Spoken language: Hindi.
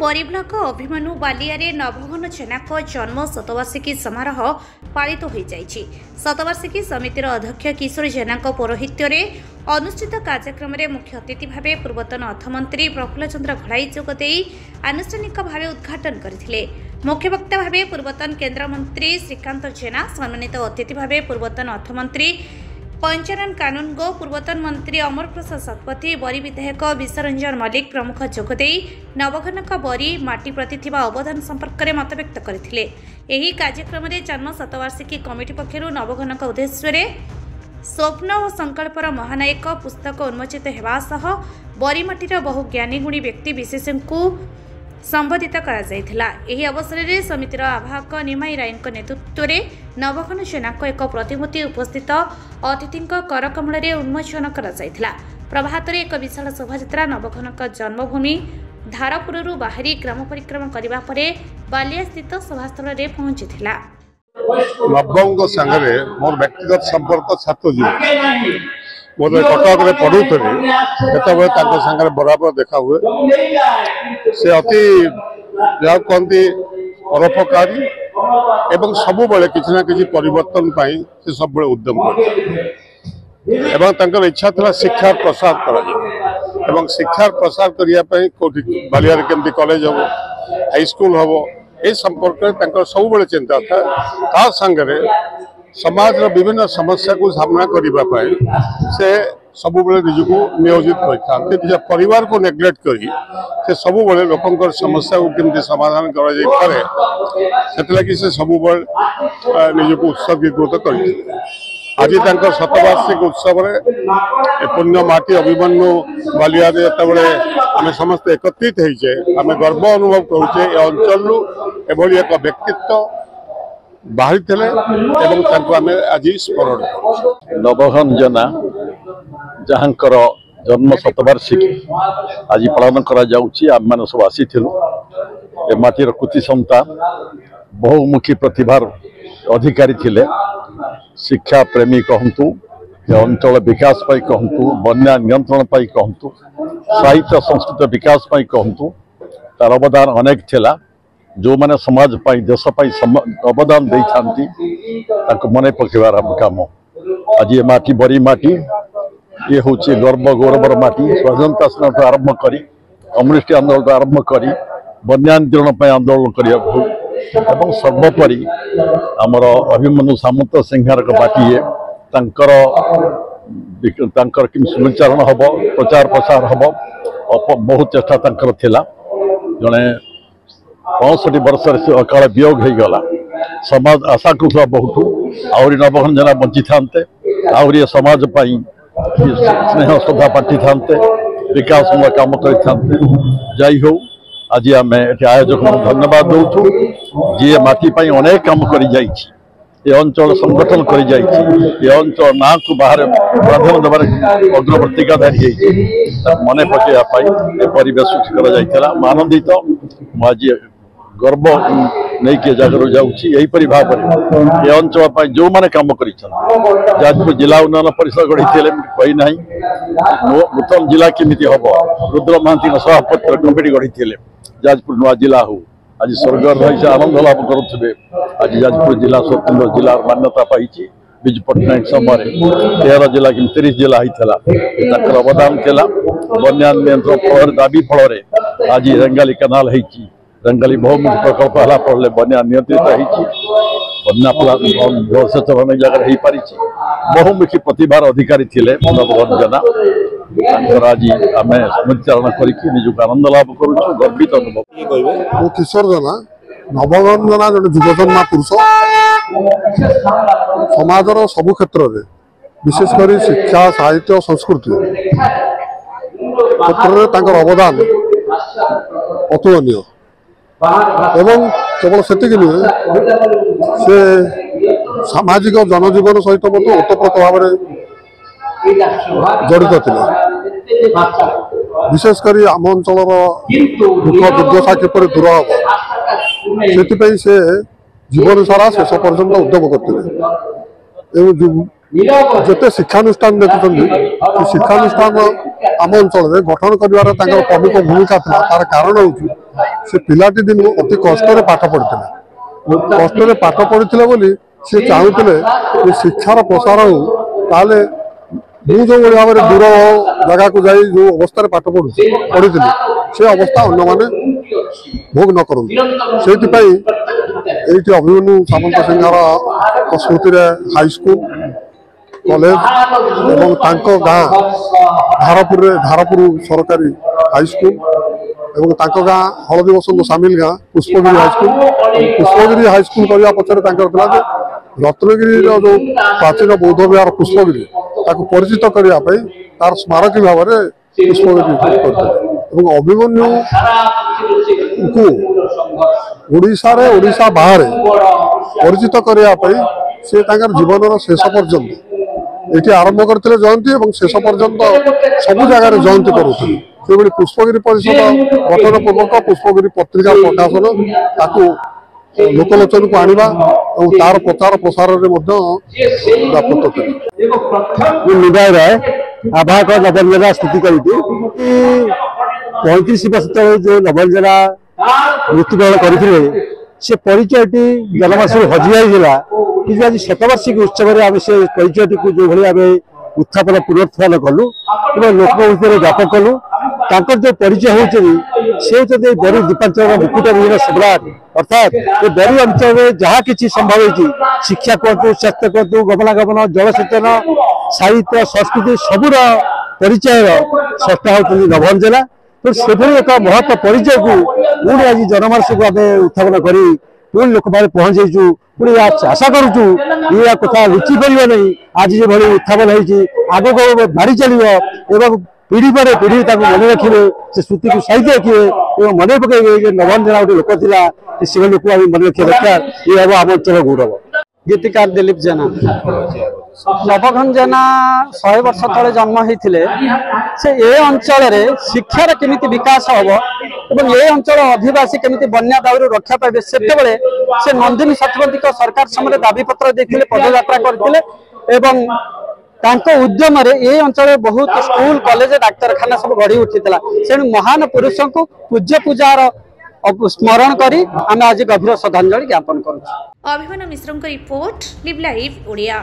बरी ब्लॉक अभिमन्यु बालियारे नवघन जेना जन्म शतवार्षिकी समारोह पालित हो जाइछि। शतवार्षिकी समितिर अध्यक्ष किशोर जेना पौरोहित्य अनुष्ठित कार्यक्रम में मुख्य अतिथि भाव पूर्वतन अर्थमंत्री प्रफुल्ल चंद्र घड़ाई जोगदे आनुष्ठानिक भाव उद्घाटन करथिले। मुख्य वक्ता भाव पूर्वतन केन्द्रमंत्री श्रीकांत जेना, सम्मानित अतिथि भाव पूर्वतन अर्थमंत्री पंचानन कानूनगो, पूर्वतन मंत्री अमर प्रसाद शतपथी, बरी विधायक विश्वरंजन मल्लिक प्रमुख जोगदे नवघनक बरी माटी प्रति थिबा अवदान संपर्क में मत व्यक्त करथिले। एही कार्यक्रम में जन्म शतवार्षिकी कमिटी पक्षरु नवघनक उद्देश्य स्वप्न और संकल्पर महानायक पुस्तक उन्मोचित हेबा सह बरी माटीर बहु ज्ञानी गुणी व्यक्ति विशेष को संबोधित करा। एही अवसर में समितिर आवाहक निमाई रायन नेतृत्व में नवघन जेना एक प्रतिमूर्ति उपस्थित अतिथि करकमल उन्मोचन करा। प्रभात एक विशाल शोभायात्रा नवघनक जन्मभूमि धारपुर बाहरी ग्राम परिक्रमा करने पर बालिया स्थित सभास्थल में पहुंची। नवघन संगे मोर व्यक्तिगत संपर्क छात्र जीवन मोर कटक में पढ़ुली से बराबर देखा हुए। से अति कहती परोपकारी एवं सब किसी ना कि परिवर्तन से सब उद्यम कर इच्छा था शिक्षा प्रसार कर शिक्षा प्रसार करने कौटी बालियार केमती कॉलेज हम हाई स्कूल हम ये संपर्क सब चिंता था। संगे समाज विभिन्न समस्या को सामना करने से सब निजक नियोजित करते परिवार को नेग्लेक्ट कर सब लोक समस्या को केमती समाधान कर सब निजक उत्सर्गीकृत कर। आज शतवार्षिक उत्सव पुण्य माटी अभिमन्यु बालिया आम समस्त एकत्रित होचे आम गर्व अनुभव करुचे। अंचल एभली एक व्यक्तित्व बाहरी थे आज स्मरण नवघन जेना जहाँकर जन्म शतवार्षिकी आज पालन करा जाउछि। आम मान सब आसी ए माटीर कृति संता बहुमुखी प्रतिभार अधिकारी थिले। शिक्षा प्रेमी कहतु, अंचल विकास पाई कहतु, बन्या नियंत्रण पाई कहतु, साहित्य संस्कृत विकास पाई कहतु, तार अवदान अनेक थिला। जो माने समाज पाई देश पाई अवदान दे मन पकेबार काम आज ये माटी बरी माटी ये हूँ गर्व गौरवर माटी। स्वाधीनता संग्राम आरंभ करी कम्युनिस्ट आंदोलन आरंभ करी बन्यांदोलन आंदोलन करने सर्वोपरि आमर अभिमन्यु सामंत सिंहार माटी है कि सुचारण हम प्रचार प्रसार हम बहुत चेष्टा थिला। जड़े 65 वर्ष से अकाल वियोग हो गला। समाज आशा करुवा बहुत आहरी नवघन जेना बंची था आहरी समाज स्नेह श्रद्धा पाठी था विकासमूलक काम कर। आज आम आयोजक धन्यवाद दौचु जी माटी अनेक काम कर अंचल संगठन कर अंचल ना को बाहर प्राधान्य देवार अग्रवर्तिकाधारी मन पकड़ाई परिवेश कर आनंदित आज गर्व नहीं किए जगह जाऊँगी भाव में अंचल जो मैंने कम कर जाजपुर जिला उन्नयन परिषद गढ़ी कही ना नूतन जिला केमी हम रुद्र महांती सभापति कमिटी गढ़ी जाजपुर नुआ जिला हो आज स्वर्ग रही आनंद लाभ करुवे। आज जाजपुर जिला स्वतंत्र जिला मान्यता पाई विजु पट्टनायक समय 13 जिला कि 30 जिला होता अवदान था। बन्या नियंत्रण फल दाबी फल आज रेंगाली केनाल होती रेंगाली बहुमुखी प्रकल्प है फल बन्या नियंत्रित हो सेचन अनेक जगह हो पारी। बहुमुखी प्रतिभार अधिकारी थे नवघन जेना आज आम स्मृतिचारण करके निजक आनंद लाभ करुँ गर्वित अनुभव। किशोर जेना नवघन जेना जो युवजन्मा पुरुष समाजर सबु क्षेत्र में विशेषकर शिक्षा साहित्य संस्कृति क्षेत्र में अवदान अतुलनीय एवं केवल से से सामाजिक जनजीवन सहित ओतप्रोत भाव जड़ित थे। विशेषकर आम अंचल दुख दुर्दशा किपर दूर हम से जीवन सारा शेष पर्यटन उद्यम करते। जिते शिक्षानुष्ठान देखुं शिक्षानुष्ठान आम अंचल में गठन कर प्रमुख भूमिका था। तार कारण हूँ से पिलाटी दिन अति कष्ट पाठ पढ़ी कष्ट पाठ पढ़ी बोली सी चाहूले शिक्षार प्रसार हो ताले मु जो भाव में दूर जगह को जाई जो अवस्था पाठ पढ़ी से अवस्था अन्य माने भोग न करूँ से अभिमन्यु सामंत सिंह स्मृति हाईस्कूल कॉलेज एवं तांको गाँ धारपुर सरकारी हाईस्कूल एवं तांको गाँ हलदी बसंत सामिल गाँ पुष्पगिरी हाईस्कूल करने पचर रत्नगिरी जो प्राचीन बौद्ध विहार पुष्पगिरी परिचित करने तार स्मारकी भाव में पुष्पगिरी करते अभिमन्यु को ओडिशा बाहर परिचित करने से जीवन शेष पर्यंत ये आरंभ करते जयंती और शेष पर्यंत सब जगार जयंती करुले पुष्पगिरी परिषद गठन पूर्वक पुष्पगिरी पत्रिका प्रकाशन लोकलोचन को आनिबा और तार प्रचार प्रसार व्यापक निभाई राय आभाक नबल जिला स्थिति कर 35 वर्ष तले जो नबल जिला मृत्युवरण करते से परिचयटी जनमास हजिला कि आज शतवार्षिक उत्सव में आम से परिचयटी को जो भाई उत्थापन पुनरुत्थान कलु लोक भितर व्यापक कलु जो परिचय होती बरु दीपांचल मुकुट विहीन सम्राट अर्थात ये बरु अंचल में जहाँ कि संभव होती शिक्षा कहतु स्वास्थ्य कहतु गमनागमन जलसेचन साहित्य संस्कृति सबूर परिचय सस्ता होती नवल जिला तो से एक महत्व परिचय को पुणी आज जनमानस को आम उत्थापन कर पुणी लोक पाखे पहुंचेचु पुणी आशा करुचु ये कथा लुचि पार नहीं आज जो भाई उत्थापन होती आग को मारी चलो पीढ़ी पर पीढ़ी मन रखिए से स्मृति को साइज रखिए और मन पकड़े नवन जना गोटे लोक था से लोक मन रखा दरकार ये हम आम अंचल गौरव गीतिकार दिलीप जेना नवघन जेना 100 वर्ष तले जन्म होते से ए अंचल शिक्षार केमिति विकास हम और ये अंचल आदिवासी केमिति बन्या दाउरू रक्षा पाइबे सेतेबेले से नंदिनी सतपथी सरकार समय दाबीपत्र देते पदयात्रा करते एवं तांको उद्यम ये अंचल बहुत स्कूल कॉलेज डाक्तरखाना सब गढ़ी उठी से महान पुरुषों को पूज्य पूजार स्मरण करी आम आज गभीर श्रद्धांजलि ज्ञापन करूँ। अभिमन्यु मिश्र रिपोर्ट लिव लाइव ओडिया।